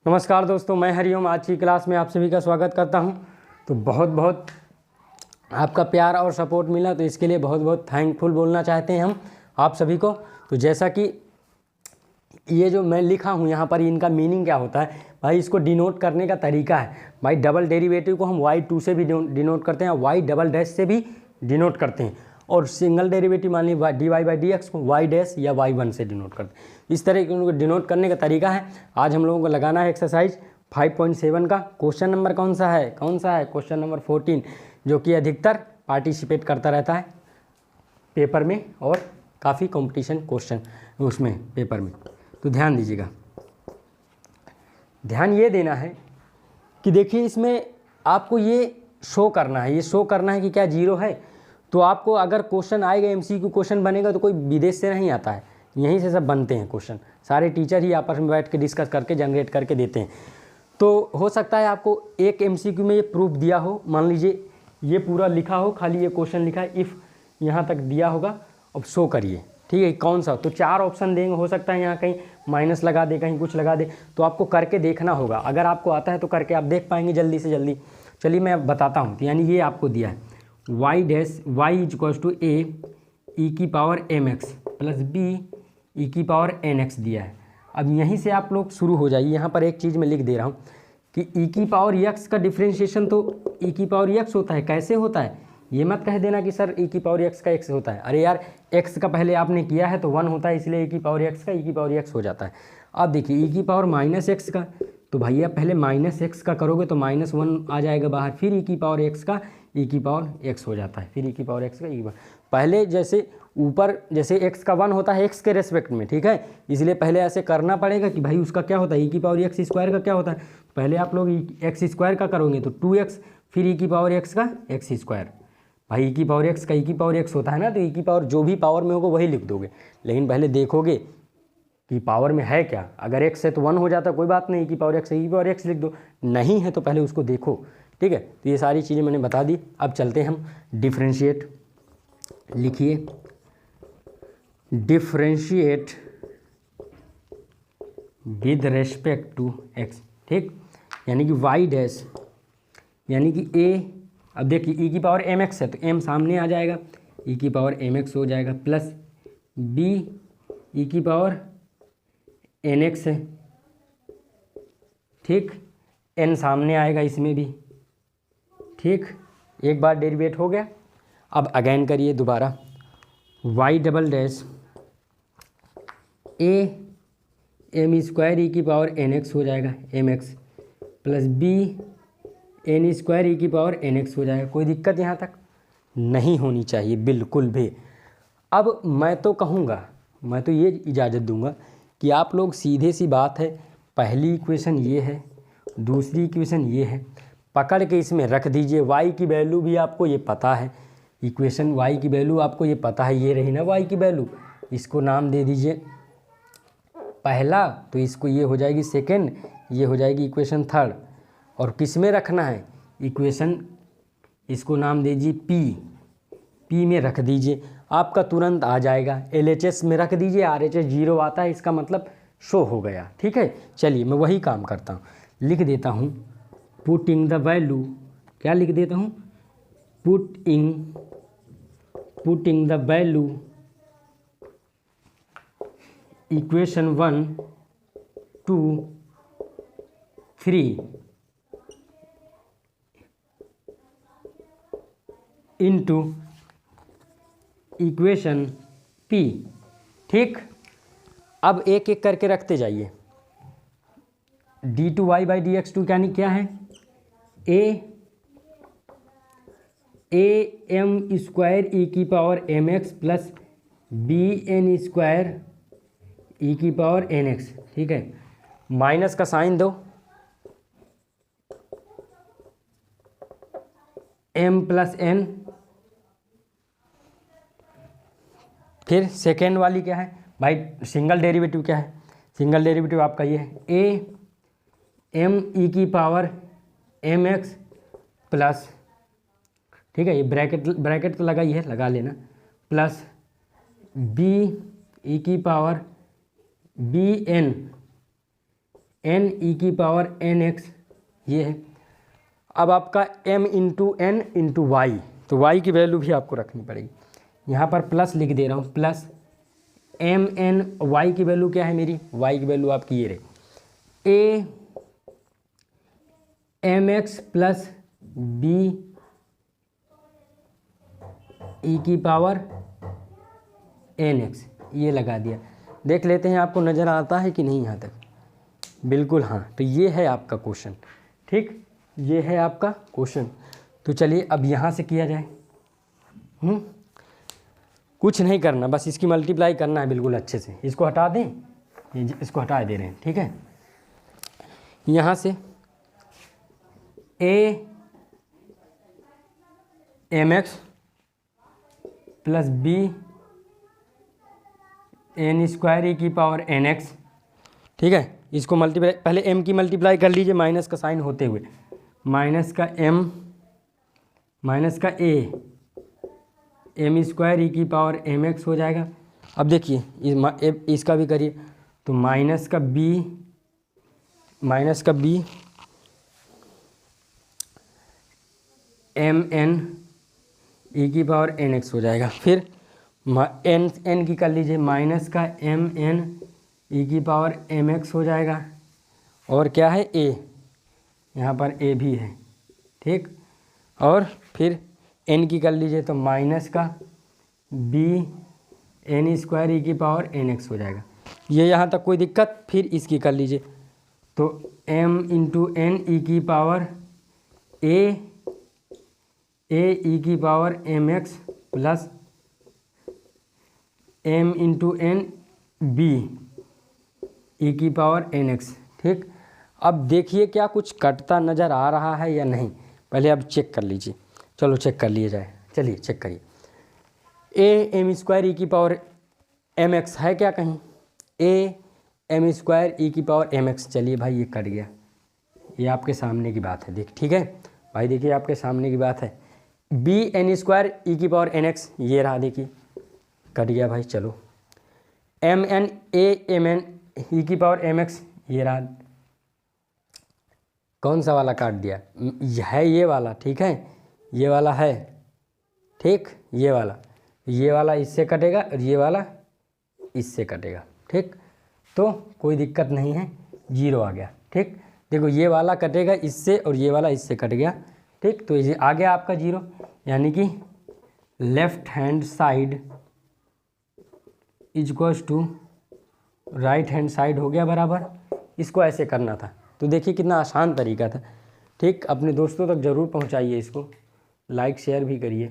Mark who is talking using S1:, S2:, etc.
S1: नमस्कार दोस्तों, मैं हरिओम। आज की क्लास में आप सभी का स्वागत करता हूं। तो बहुत बहुत आपका प्यार और सपोर्ट मिला, तो इसके लिए बहुत बहुत थैंकफुल बोलना चाहते हैं हम आप सभी को। तो जैसा कि ये जो मैं लिखा हूं यहाँ पर, इनका मीनिंग क्या होता है भाई, इसको डिनोट करने का तरीका है भाई। डबल डेरिवेटिव को हम y2 से भी डिनोट करते हैं, y डबल डैश से भी डिनोट करते हैं, और सिंगल डेरिवेटिव मान लीजिए dy बाई डी एक्स को y डैश या y1 से डिनोट करते हैं। इस तरह के उनको डिनोट करने का तरीका है। आज हम लोगों को लगाना है एक्सरसाइज 5.7 का क्वेश्चन नंबर कौन सा है क्वेश्चन नंबर 14, जो कि अधिकतर पार्टिसिपेट करता रहता है पेपर में और काफ़ी कंपटीशन क्वेश्चन उसमें पेपर में। तो ध्यान दीजिएगा, ध्यान ये देना है कि देखिए इसमें आपको ये शो करना है कि क्या जीरो है। तो आपको अगर क्वेश्चन आएगा, एमसीक्यू क्वेश्चन बनेगा, तो कोई विदेश से नहीं आता है, यहीं से सब बनते हैं क्वेश्चन। सारे टीचर ही आपस में बैठ के डिस्कस करके जनरेट करके देते हैं। तो हो सकता है आपको एक एमसीक्यू में ये प्रूफ दिया हो, मान लीजिए ये पूरा लिखा हो, खाली ये क्वेश्चन लिखा है, इफ़ यहाँ तक दिया होगा, अब शो करिए, ठीक है कौन सा। तो 4 ऑप्शन देंगे, हो सकता है यहाँ कहीं माइनस लगा दे, कहीं कुछ लगा दे, तो आपको करके देखना होगा। अगर आपको आता है तो करके आप देख पाएंगे जल्दी से जल्दी। चलिए मैं अब बताता हूँ। तो यानी ये आपको दिया है y dash y equals to a E की power mx plus b E की पावर nx दिया है। अब यहीं से आप लोग शुरू हो जाइए। यहाँ पर एक चीज़ मैं लिख दे रहा हूँ कि ई की पावर x का डिफ्रेंशिएशन तो ई की पावर x होता है। कैसे होता है ये मत कह देना कि सर ई की पावर x का x होता है। अरे यार, x का पहले आपने किया है तो 1 होता है, इसलिए ई की पावर x का ई की पावर x हो जाता है। अब देखिए ई की पावर माइनस एक्स का, तो भैया पहले माइनस एक्स का करोगे तो -1 आ जाएगा बाहर, फिर ई की पावर x का ई की पावर x हो जाता है, फिर ई की पावर x का ई की पावर। पहले जैसे ऊपर जैसे x का 1 होता है x के रेस्पेक्ट में, ठीक है, इसलिए पहले ऐसे करना पड़ेगा कि भाई उसका क्या होता है, ई की पावर x स्क्वायर का क्या होता है। पहले आप लोग एक्स स्क्वायर का करोगे तो 2x, फिर ई की पावर x का x स्क्वायर। भाई ई की पावर x का ई की पावर x होता है ना, तो ई की पावर जो भी पावर में होगा वही लिख दोगे, लेकिन पहले देखोगे कि पावर में है क्या। अगर x है तो 1 हो जाता, कोई बात नहीं, ई की पावर x ई की पावर x लिख दो, नहीं है तो पहले उसको देखो, ठीक है। तो ये सारी चीज़ें मैंने बता दी। अब चलते हैं हम डिफ्रेंशिएट। लिखिए differentiate with respect to x, ठीक, यानी कि y डैश यानी कि a। अब देखिए ई की पावर mx है तो m सामने आ जाएगा, ई की पावर mx हो जाएगा, प्लस b ई की पावर nx है, ठीक, n सामने आएगा इसमें भी, ठीक। एक बार डेरिवेट हो गया। अब अगेन करिए दोबारा, y double dash a m square E की पावर nx हो जाएगा mx, plus b n square E की पावर nx हो जाएगा। कोई दिक्कत यहाँ तक नहीं होनी चाहिए बिल्कुल भी। अब मैं तो कहूँगा, मैं तो ये इजाज़त दूंगा कि आप लोग सीधे सी बात है, पहली इक्वेशन ये है, दूसरी इक्वेशन ये है, पकड़ के इसमें रख दीजिए। y की वैल्यू भी आपको ये पता है, इक्वेशन y की वैल्यू आपको ये पता है, ये रही ना y की वैल्यू, इसको नाम दे दीजिए पहला, तो इसको ये हो जाएगी सेकेंड, ये हो जाएगी इक्वेशन थर्ड। और किस में रखना है इक्वेशन, इसको नाम दीजिए p में रख दीजिए, आपका तुरंत आ जाएगा। LHS में रख दीजिए, RHS 0 आता है, इसका मतलब शो हो गया, ठीक है। चलिए मैं वही काम करता हूँ, लिख देता हूँ पुटिंग द वैल्यू, क्या लिख देता हूँ, putting the value equation 1 2 3 into equation p, ठीक। अब एक एक करके रखते जाइए। d2y by D x to यानी क्या है, a m स्क्वायर ई की power mx plus b n square E की पावर nx, ठीक है। माइनस का साइन दो, m प्लस n, फिर सेकेंड वाली क्या है भाई, सिंगल डेरिवेटिव क्या है, सिंगल डेरिवेटिव आपका ये है a m ई की पावर mx प्लस, ठीक है, ये ब्रैकेट तो लगा ही है, लगा लेना, प्लस b ई की power b n N E की पावर एन एक्स ये है। अब आपका m into N into Y, तो y की वैल्यू भी आपको रखनी पड़ेगी। यहाँ पर प्लस लिख दे रहा हूँ, प्लस एम एन, वाई की वैल्यू क्या है मेरी, y की वैल्यू आपकी ये रही A M X plus B E की पावर एन एक्स, ये लगा दिया। देख लेते हैं आपको नज़र आता है कि नहीं यहाँ तक। बिल्कुल हाँ, तो ये है आपका क्वेश्चन। ठीक, ये है आपका क्वेश्चन। तो चलिए अब यहाँ से किया जाए। कुछ नहीं करना, बस इसकी मल्टीप्लाई करना है बिल्कुल अच्छे से। इसको हटा दें, इसको हटा दे रहे हैं, ठीक है। यहाँ से A M X plus B N square E की पावर एन एक्स, ठीक है। इसको मल्टीप्लाई, पहले m की मल्टीप्लाई कर लीजिए माइनस का साइन होते हुए, माइनस का m माइनस का a एम स्क्वायर ई की पावर एम एक्स हो जाएगा। अब देखिए इसका भी करिए, तो माइनस का b एम एन ई की पावर एन एक्स हो जाएगा। फिर एन की कर लीजिए, माइनस का एम एन ई की पावर एम एक्स हो जाएगा। और क्या है a, यहाँ पर a भी है, ठीक। और फिर n की कर लीजिए, तो माइनस का b एन स्क्वायर ई की पावर एन एक्स हो जाएगा। ये यहाँ तक कोई दिक्कत। फिर इसकी कर लीजिए, तो m इंटू एन ई की पावर a ई की power M X plus m into N B E की पावर एन एक्स, ठीक। अब देखिए क्या कुछ कटता नज़र आ रहा है या नहीं, पहले अब चेक कर लीजिए। चलो चेक कर लिया जाए, चलिए चेक करिए। ए एम स्क्वायर ई की पावर एम एक्स है क्या कहीं, ए एम स्क्वायर ई की पावर एम एक्स, चलिए भाई ये कट गया। ये आपके सामने की बात है, देख, ठीक है भाई, देखिए आपके सामने की बात है। बी एन स्क्वायर ई की पावर एन एक्स, ये रहा, देखिए कट गया भाई। चलो M N M N E की पावर एम एक्स, ये रहा। कौन सा वाला काट दिया है, ये वाला, ठीक है, ये वाला है, ठीक। ये वाला इससे कटेगा और ये वाला इससे कटेगा, ठीक। तो कोई दिक्कत नहीं है, जीरो आ गया, ठीक। देखो ये वाला कटेगा इससे और ये वाला इससे कट गया, ठीक। तो ये आ गया आपका जीरो, यानी कि left hand side equals to right hand side हो गया बराबर। इसको ऐसे करना था। तो देखिए कितना आसान तरीका था, ठीक। अपने दोस्तों तक ज़रूर पहुंचाइए इसको, लाइक शेयर भी करिए।